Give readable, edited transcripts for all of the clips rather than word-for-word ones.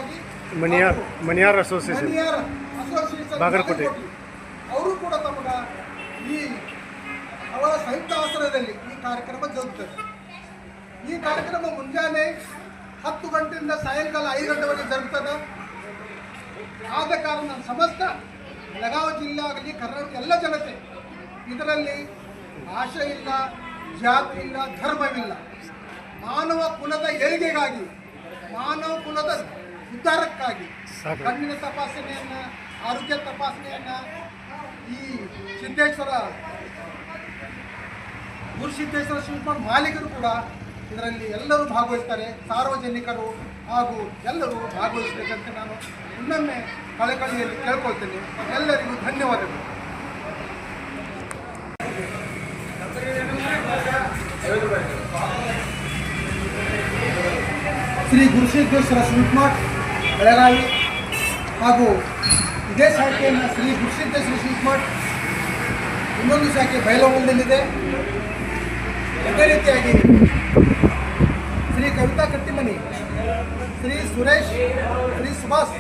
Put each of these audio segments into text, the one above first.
ಉಚಿತವಾಗಿ ಮಣಿಯಾರ್ ಅಸೋಸಿಯೇಷನ್ ಬಾಗಲಕೋಟೆ ಅವರು ಕೂಡ ತಮಗೆ ಈ ಅವರ ಸಂಯುಕ್ತ ಆಶ್ರಯದಲ್ಲಿ ಈ ಕಾರ್ಯಕ್ರಮ ಜರುಗುತ್ತದೆ. ಈ ಕಾರ್ಯಕ್ರಮ ಮುಂಜಾನೆ 10 ಗಂಟೆಯಿಂದ ಸಾಯಂಕಾಲ 5 ಗಂಟೆವರೆಗೆ ಜರುಗುತ್ತದೆ. ಆದ ಕಾರಣ ಸಮಸ್ತ ಬೆಳಗಾವಿ ಜಿಲ್ಲೆ ಆಗಲಿ ಕರ್ನಾಟಕ ಎಲ್ಲ ಜನತೆ ಇದರಲ್ಲಿ ಭಾಷೆ ಇಲ್ಲ, ಜಾತಿ ಇಲ್ಲ, ಧರ್ಮವಿಲ್ಲ. ಮಾನವ ಕುಲದ ಏಳಿಗೆಗಾಗಿ, ಮಾನವ ಕುಲದ ಉದ್ಧಾರಕ್ಕಾಗಿ ಕಣ್ಣಿನ ತಪಾಸಣೆಯನ್ನು, ಆರೋಗ್ಯ ತಪಾಸಣೆಯನ್ನು ಈ ಸಿದ್ದೇಶ್ವರ ಗುರುಸಿದ್ದೇಶ್ವರ ಶಿವಕುಮಾರ್ ಮಾಲೀಕರು ಕೂಡ ಇದರಲ್ಲಿ ಎಲ್ಲರೂ ಭಾಗವಹಿಸ್ತಾರೆ. ಸಾರ್ವಜನಿಕರು ಹಾಗೂ ಎಲ್ಲರೂ ಭಾಗವಹಿಸಬೇಕಂತ ನಾನು ಇನ್ನೊಮ್ಮೆ ಕಳಕಳಿಯಲ್ಲಿ ಕೇಳ್ಕೊಳ್ತೇನೆ. ಎಲ್ಲರಿಗೂ ಧನ್ಯವಾದಗಳು. ಶ್ರೀ ಗುರುಸಿದ್ದೇಶ್ವರ ಶಿವಕುಮಾರ್ ಬೆಳಗಾವಿ ಹಾಗೂ ಇದೇ ಶಾಖೆಯನ್ನು ಶ್ರೀ ಗುರುಸಿದ್ದೇಶ್ವರ ಶಿವಕುಮಾರ್ ಇನ್ನೊಂದು ಶಾಖೆ ಬೈಲಹೊಂಗಲದಲ್ಲಿದೆ. ಅದೇ ರೀತಿಯಾಗಿ ಶ್ರೀ ಕವಿತಾ ಕಟ್ಟಿಮನಿ, ಶ್ರೀ ಸುರೇಶ್, ಶ್ರೀ ಸುಭಾಷ್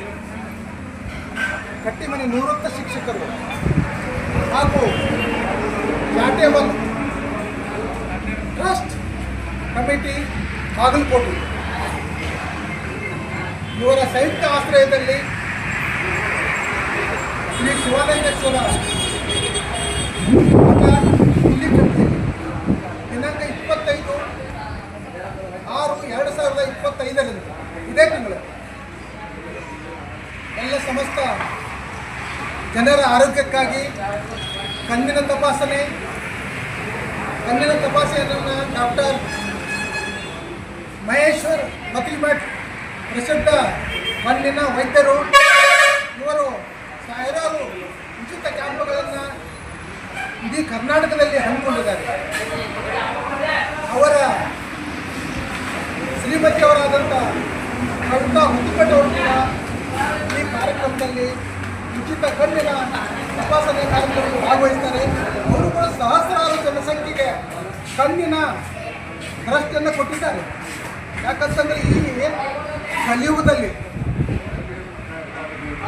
ಕಟ್ಟಿಮನಿ ನಿವೃತ್ತ ಶಿಕ್ಷಕರು ಹಾಗೂ ಚಾಟೇಬಲ್ ಟ್ರಸ್ಟ್ ಕಮಿಟಿ ಬಾಗಲಕೋಟೆ ಇವರ ಸಂಯುಕ್ತ ಆಶ್ರಯದಲ್ಲಿ ಶ್ರೀ ಶಿವಾನಂದೇಶ್ವರ ದಿನಾಂಕ 25/6/2025 ಇದೇ ತಿಂಗಳು ಎಲ್ಲ ಸಮಸ್ತ ಜನರ ಆರೋಗ್ಯಕ್ಕಾಗಿ ಕಣ್ಣಿನ ತಪಾಸಣೆಯನ್ನು ಡಾಕ್ಟರ್ ಮಹೇಶ್ವರ್ ಮತಿಮಠ್ ಪ್ರಸಿದ್ಧ ಕಣ್ಣಿನ ವೈದ್ಯರು ಇವರು ಸಾವಿರಾರು ಉಚಿತ ಕ್ಯಾಂಪ್ಗಳನ್ನು ಇಡೀ ಕರ್ನಾಟಕದಲ್ಲಿ ಹಮ್ಮಿಕೊಂಡಿದ್ದಾರೆ. ಅವರ ಶ್ರೀಮತಿಯವರಾದಂಥ ಕವಿತಾ ಹೊತ್ತಿಮಠ್ ಅವರು ಕೂಡ ಈ ಕಾರ್ಯಕ್ರಮದಲ್ಲಿ ಉಚಿತ ಕಣ್ಣಿನ ತಪಾಸಣೆ ಕಾರ್ಯಕ್ರಮದಲ್ಲಿ ಭಾಗವಹಿಸ್ತಾರೆ. ಅವರು ಕೂಡ ಸಹಸ್ರಾರು ಜನಸಂಖ್ಯೆಗೆ ಕಣ್ಣಿನ ಭ್ರಷ್ಟನ್ನು ಕೊಟ್ಟಿದ್ದಾರೆ. ಯಾಕಂತಂದರೆ ಈ ಕಲಿಯುಗದಲ್ಲಿ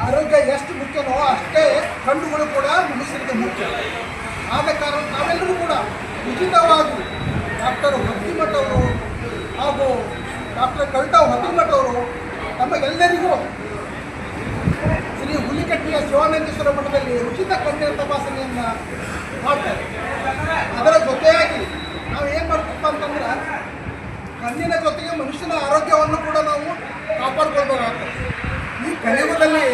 ಆರೋಗ್ಯ ಎಷ್ಟು ಮುಖ್ಯನೋ ಅಷ್ಟೇ ಕಣ್ಣುಗಳು ಕೂಡ ಮನುಷ್ಯರಿಗೆ ಮುಖ್ಯ. ಆದ ಕಾರಣ ನಾವೆಲ್ಲರೂ ಕೂಡ ಉಚಿತವಾಗಿ ಡಾಕ್ಟರ್ ಹೊತ್ತಿಮಠ್ ಅವರು ಹಾಗೂ ಡಾಕ್ಟರ್ ಕವಿತಾ ಹೊತ್ತಿಮಠ್ ಅವರು ತಮಗೆಲ್ಲರಿಗೂ ಶ್ರೀ ಹುಲಿಕಟ್ಟಿಯ ಶಿವಾನಂದೇಶ್ವರ ಮಠದಲ್ಲಿ ಉಚಿತ ಕಣ್ಣಿನ ತಪಾಸಣೆಯನ್ನು ಮಾಡ್ತಾರೆ. ಅದರ ಜೊತೆಯಾಗಿ ನಾವು ಏನು ಮಾಡ್ತೀವಿ ಅಂತಂದ್ರೆ ಕಣ್ಣಿನ ಜೊತೆಗೆ ಮನುಷ್ಯನ ಆರೋಗ್ಯವನ್ನು ಕೂಡ ನಾವು ಕಾಪಾಡ್ಕೊಳ್ಬೇಕಾಗ್ತದೆ. ಈ ಕಲಿಯುಗದಲ್ಲಿ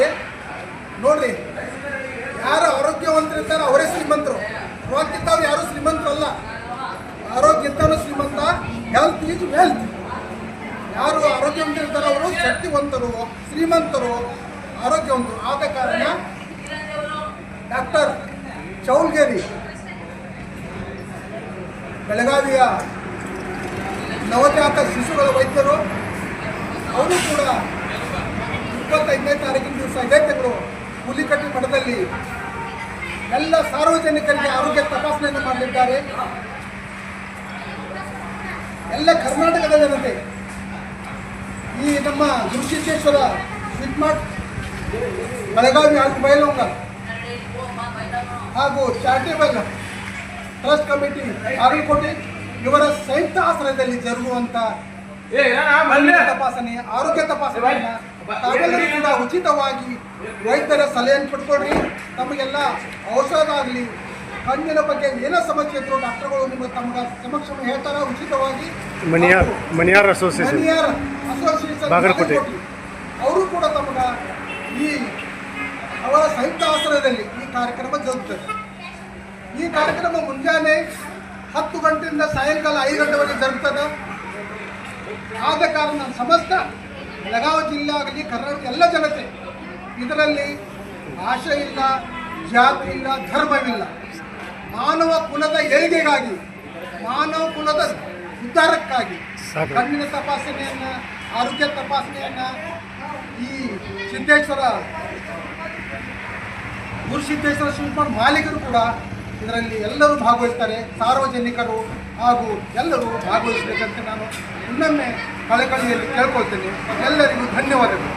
ನೋಡ್ರಿ, ಯಾರು ಆರೋಗ್ಯವಂತರಿರ್ತಾರೆ ಅವರೇ ಶ್ರೀಮಂತರು. ರೋಗಕ್ಕಿಂತವ್ರು ಯಾರೂ ಶ್ರೀಮಂತರು ಅಲ್ಲ. ಆರೋಗ್ಯ ಇದ್ದವನು ಶ್ರೀಮಂತ. Health is wealth. ಯಾರು ಆರೋಗ್ಯವಂತರಿರ್ತಾರೆ ಅವರು ಶಕ್ತಿವಂತರು, ಶ್ರೀಮಂತರು, ಆರೋಗ್ಯವಂತರು. ಆದ ಕಾರಣ ಡಾಕ್ಟರ್ ಚೌಲ್ಗೇರಿ ಬೆಳಗಾವಿಯ ನವಜಾತ ಶಿಶುಗಳ ವೈದ್ಯರು ಅವರು ಕೂಡ 25ನೇ ತಾರೀಕಿನ ದಿವಸ ಇದೇ ತಿಂಗಳು ಹುಲಿಕಟ್ಟಿ ಮಠದಲ್ಲಿ ಎಲ್ಲ ಸಾರ್ವಜನಿಕರಿಗೆ ಆರೋಗ್ಯ ತಪಾಸಣೆಯನ್ನು ಮಾಡಲಿದ್ದಾರೆ. ಎಲ್ಲ ಕರ್ನಾಟಕದ ಜನತೆ ಈ ನಮ್ಮ ಗುರುಸಿದ್ದೇಶ್ವರ ಶಿವಕುಮಾರ್ ಬೆಳಗಾವಿ ಹಾಗೂ ಬೈಲಹೊಂಗಲ ಹಾಗೂ ಚಾರಿಟೇಬಲ್ ಟ್ರಸ್ಟ್ ಕಮಿಟಿ ಬಾಗಲಕೋಟೆ ಇವರ ಸಂಯುಕ್ತ ಆಶ್ರಯದಲ್ಲಿ ಜರುಗುವಂಥ ತಪಾಸಣೆ, ಆರೋಗ್ಯ ತಪಾಸಣೆಯನ್ನು ತಾವೆಲ್ಲರೂ ಕೂಡ ಉಚಿತವಾಗಿ ವೈದ್ಯರ ಸಲಹೆಯನ್ನು ಪಡ್ಕೊಳ್ರಿ. ತಮಗೆಲ್ಲ ಔಷಧ ಆಗಲಿ, ಕಣ್ಣಿನ ಬಗ್ಗೆ ಏನೋ ಸಮಸ್ಯೆ ಇದ್ರು ಡಾಕ್ಟರ್ಗಳು ನಿಮಗೆ ತಮಗೆ ಸಮಕ್ಷ ಹೇಳ್ತಾರೆ. ಉಚಿತವಾಗಿ ಮಣಿಯಾರ್ ಅಸೋಸಿಯೇಷನ್ ಬಾಗಲಕೋಟೆ ಅವರು ಕೂಡ ತಮಗೆ ಈ ಅವರ ಸಂಯುಕ್ತ ಆಶ್ರಯದಲ್ಲಿ ಈ ಕಾರ್ಯಕ್ರಮ ಜರುಗುತ್ತದೆ. ಈ ಕಾರ್ಯಕ್ರಮ ಮುಂಜಾನೆ 10 ಗಂಟೆಯಿಂದ ಸಾಯಂಕಾಲ 5 ಗಂಟೆವರೆಗೆ ಜರುಗುತ್ತದೆ. ಆದ ಕಾರಣ ಸಮಸ್ತ ಬೆಳಗಾವಿ ಜಿಲ್ಲೆ ಆಗಲಿ ಕರ್ನಾಟಕ ಎಲ್ಲ ಜನತೆ ಇದರಲ್ಲಿ ಭಾಷೆ ಇಲ್ಲ, ಜಾತಿ ಇಲ್ಲ, ಧರ್ಮವಿಲ್ಲ. ಮಾನವ ಕುಲದ ಏಳಿಗೆಗಾಗಿ, ಮಾನವ ಕುಲದ ಉದ್ಧಾರಕ್ಕಾಗಿ ಕಣ್ಣಿನ ತಪಾಸಣೆಯನ್ನು, ಆರೋಗ್ಯ ತಪಾಸಣೆಯನ್ನು ಈ ಸಿದ್ದೇಶ್ವರ ಗುರುಸಿದ್ದೇಶ್ವರ ಶಿವಕುಮಾರ್ ಮಾಲೀಕರು ಕೂಡ ಇದರಲ್ಲಿ ಎಲ್ಲರೂ ಭಾಗವಹಿಸ್ತಾರೆ. ಸಾರ್ವಜನಿಕರು ಹಾಗೂ ಎಲ್ಲರೂ ಭಾಗವಹಿಸಬೇಕಂತ ನಾನು ಇನ್ನೊಮ್ಮೆ ಕಳಕಳಿಯಲ್ಲಿ ಕೇಳ್ಕೊಳ್ತೇನೆ. ಎಲ್ಲರಿಗೂ ಧನ್ಯವಾದಗಳು.